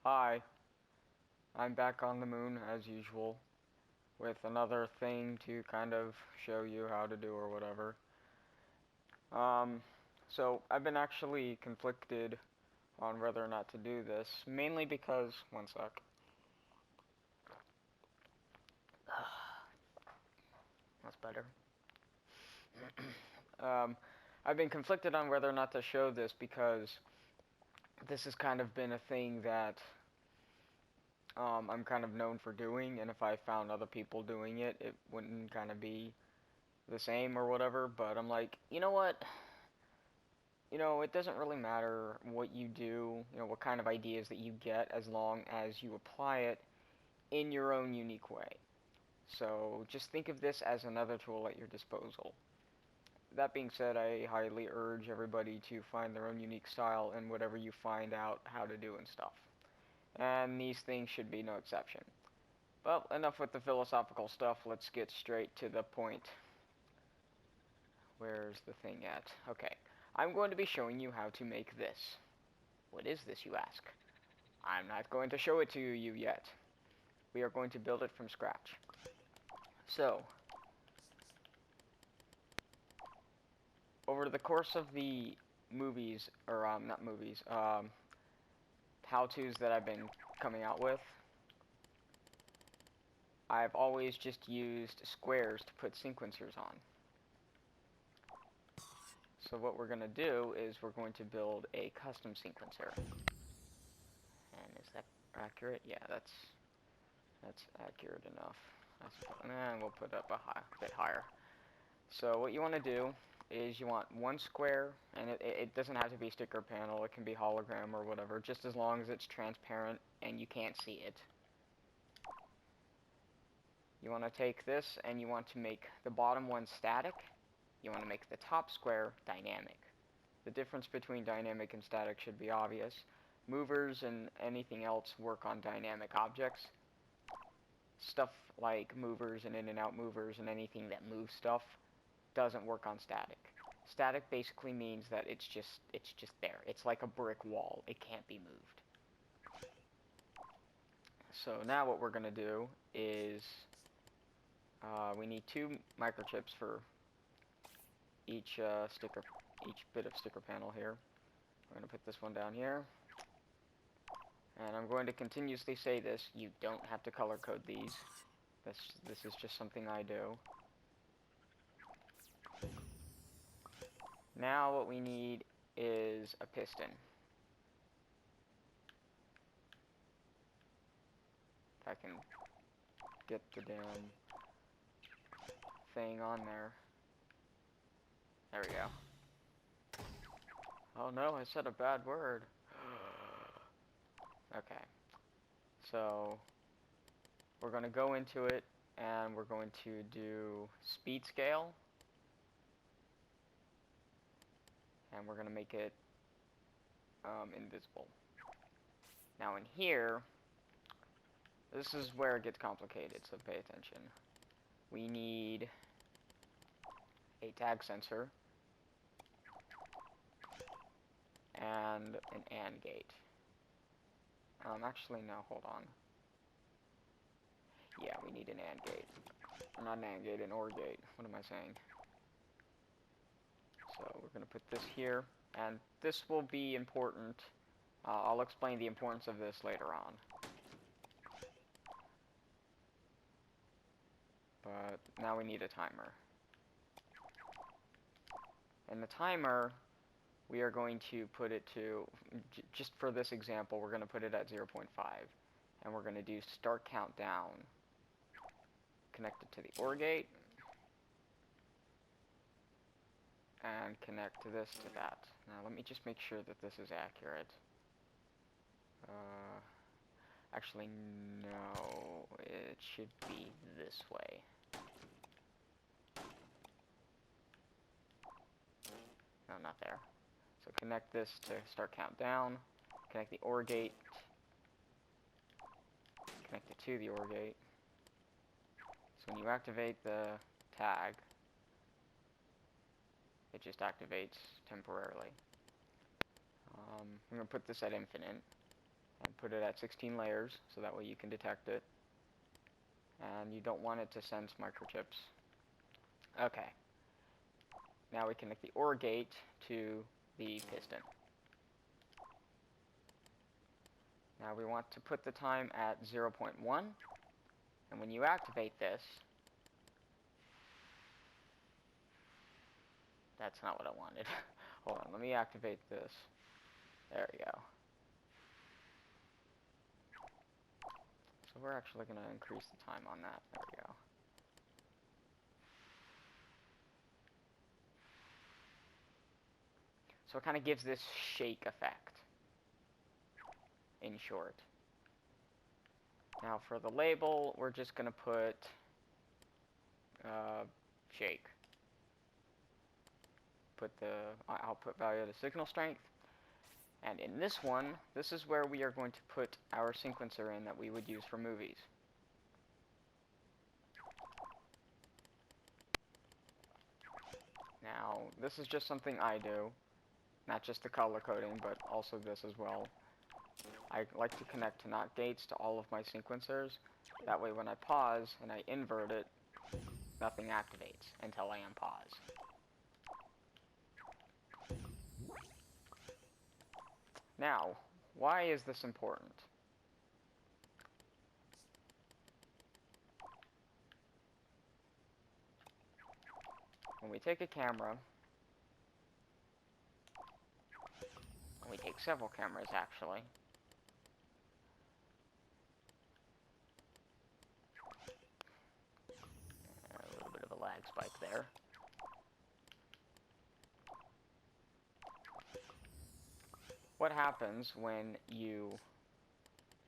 Hi, I'm back on the moon as usual with another thing to kind of show you how to do or whatever. Um, so I've been actually conflicted on whether or not to do this, mainly because, one sec. That's better. um, I've been conflicted on whether or not to show this because this has kind of been a thing that I'm kind of known for doing, and if I found other people doing it, it wouldn't kind of be the same or whatever, but I'm like, you know what? It doesn't really matter what you do, what kind of ideas that you get as long as you apply it in your own unique way. So just think of this as another tool at your disposal. That being said, I highly urge everybody to find their own unique style in whatever you find out how to do and stuff. And these things should be no exception. Well, enough with the philosophical stuff, let's get straight to the point. Where's the thing at? Okay, I'm going to be showing you how to make this. What is this, you ask? I'm not going to show it to you yet. We are going to build it from scratch. So, over the course of the movies, or not movies, how-tos that I've been coming out with, I've always just used squares to put sequencers on. So what we're going to do is we're going to build a custom sequencer. And is that accurate? Yeah, that's accurate enough. And we'll put up a bit higher. So what you want to do is you want one square, and it doesn't have to be sticker panel, it can be hologram or whatever, just as long as it's transparent and you can't see it. You want to take this and you want to make the bottom one static. You want to make the top square dynamic. The difference between dynamic and static should be obvious. Movers and anything else work on dynamic objects. Stuff like movers and in and out movers and anything that moves stuff doesn't work on static. Static basically means that it's just there. It's like a brick wall. It can't be moved. So now what we're going to do is we need 2 microchips for each bit of sticker panel here. We're going to put this one down here. And I'm going to continuously say this, you don't have to color code these. This is just something I do. Now what we need is a piston. If I can get the damn thing on there. There we go. Oh no, I said a bad word. Okay. So, we're going to go into it, and we're going to do speed scale. And we're going to make it invisible. Now in here, this is where it gets complicated, so pay attention. We need a tag sensor and an AND gate. Actually, no, hold on. Yeah, we need an AND gate. Or not an AND gate, an OR gate. What am I saying? So we're going to put this here, and this will be important. I'll explain the importance of this later on. But now we need a timer. And the timer, we are going to put it to, just for this example, we're going to put it at 0.5. And we're going to do start countdown. Connect it to the OR gate. And connect this to that. Now let me just make sure that this is accurate. Actually, no, it should be this way. No, not there. So connect this to start countdown. Connect the OR gate. Connect it to the OR gate. So when you activate the tag, it just activates temporarily. I'm going to put this at infinite. and put it at 16 layers so that way you can detect it. And you don't want it to sense microchips. Okay. Now we connect the OR gate to the piston. Now we want to put the time at 0.1, and when you activate this, that's not what I wanted. Hold on, let me activate this. There we go. So we're actually going to increase the time on that. There we go. So it kind of gives this shake effect, in short. Now for the label, we're just going to put shake. Put the output value to signal strength. And in this one, this is where we are going to put our sequencer in that we would use for movies. Now, this is just something I do. Not just the color coding, but also this as well. I like to connect to NOT gates to all of my sequencers. That way when I pause and I invert it, nothing activates until I unpause. Now, why is this important? When we take a camera, we take several cameras actually, a little bit of a lag spike there. What happens when you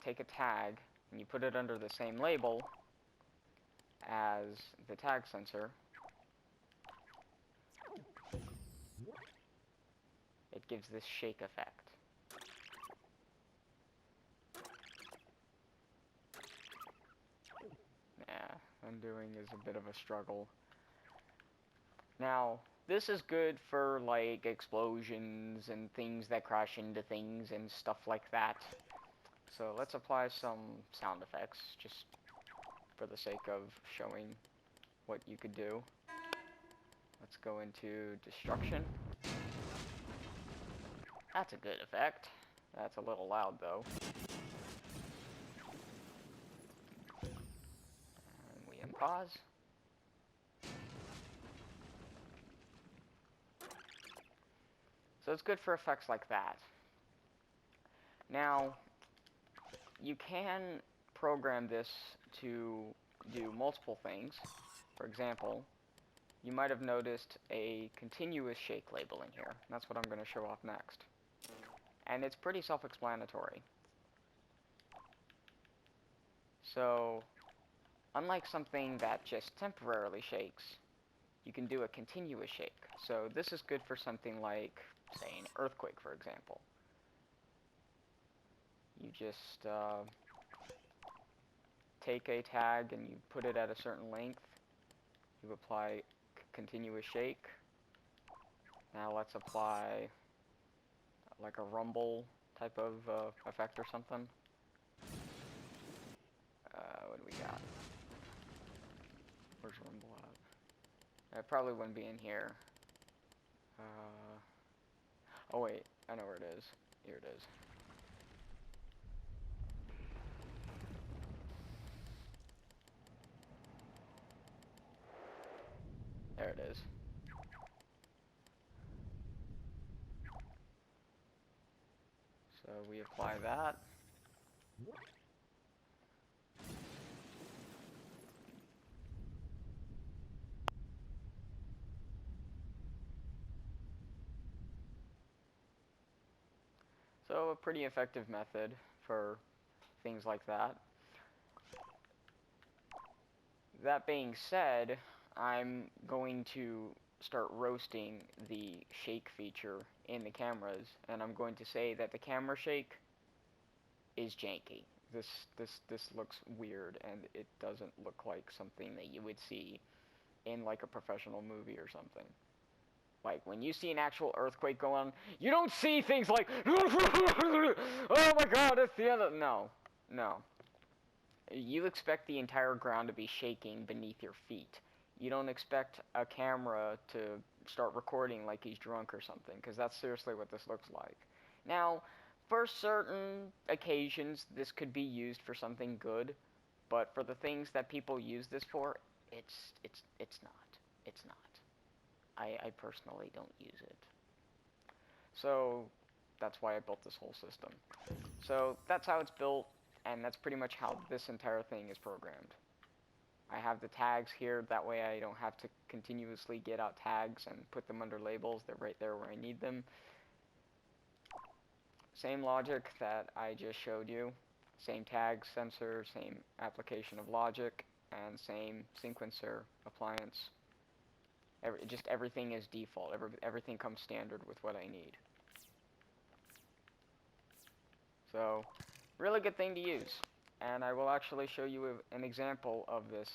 take a tag and you put it under the same label as the tag sensor? It gives this shake effect. Yeah, undoing is a bit of a struggle. Now, this is good for, like, explosions and things that crash into things and stuff like that. So let's apply some sound effects, just for the sake of showing what you could do. Let's go into destruction. That's a good effect. That's a little loud, though. And we unpause. So it's good for effects like that. Now, you can program this to do multiple things. For example, you might have noticed a continuous shake label in here. That's what I'm going to show off next. And it's pretty self-explanatory. So, unlike something that just temporarily shakes, you can do a continuous shake. So this is good for something like, say, an earthquake, for example. You just take a tag and you put it at a certain length. You apply continuous shake. Now let's apply like a rumble type of effect or something. What do we got? Where's rumble at? It probably wouldn't be in here. Oh wait, I know where it is. Here it is. There it is. So we apply that. So a pretty effective method for things like that. That being said, I'm going to start roasting the shake feature in the cameras, and I'm going to say that the camera shake is janky. This looks weird, and it doesn't look like something that you would see in like a professional movie or something. Like, when you see an actual earthquake go on, you don't see things like, oh my god, it's the end of... No. No. You expect the entire ground to be shaking beneath your feet. You don't expect a camera to start recording like he's drunk or something, because that's seriously what this looks like. Now, for certain occasions, this could be used for something good, but for the things that people use this for, it's not. It's not. I personally don't use it. So, that's why I built this whole system. So, that's how it's built, and that's pretty much how this entire thing is programmed. I have the tags here, that way I don't have to continuously get out tags and put them under labels. They're right there where I need them. Same logic that I just showed you. Same tag sensor, same application of logic, and same sequencer appliance. Just everything is default. Everything comes standard with what I need. So, really good thing to use. And I will actually show you an example of this.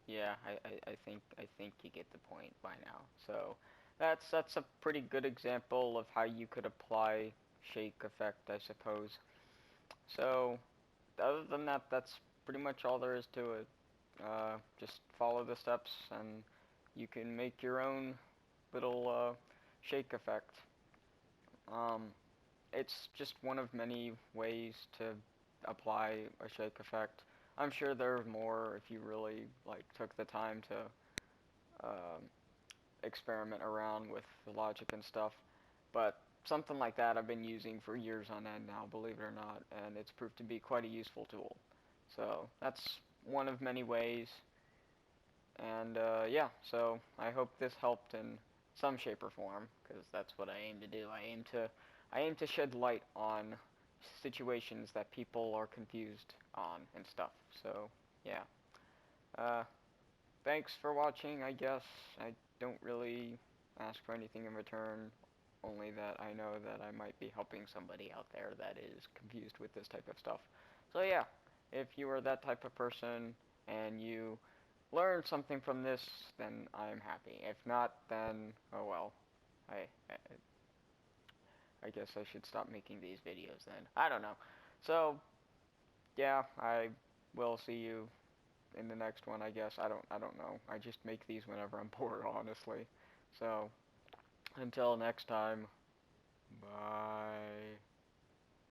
Yeah, I think you get the point by now. So that's a pretty good example of how you could apply shake effect, I suppose. So other than that, that's pretty much all there is to it. Just follow the steps, and you can make your own little shake effect. Um, it's just one of many ways to apply a shake effect. I'm sure there's more if you really took the time to um, experiment around with the logic and stuff. But something like that I've been using for years on end now, believe it or not, and it's proved to be quite a useful tool. So that's one of many ways. And yeah, so I hope this helped in some shape or form, because that's what I aim to do. I aim to shed light on situations that people are confused on and stuff. So yeah. Thanks for watching, I guess. I don't really ask for anything in return, only that I know that I might be helping somebody out there that is confused with this type of stuff. So yeah, if you are that type of person and you learned something from this, then I'm happy. If not, then oh well. I guess I should stop making these videos then. I don't know. So yeah, I will see you in the next one, I guess. I don't know. I just make these whenever I'm bored, honestly. So until next time, bye.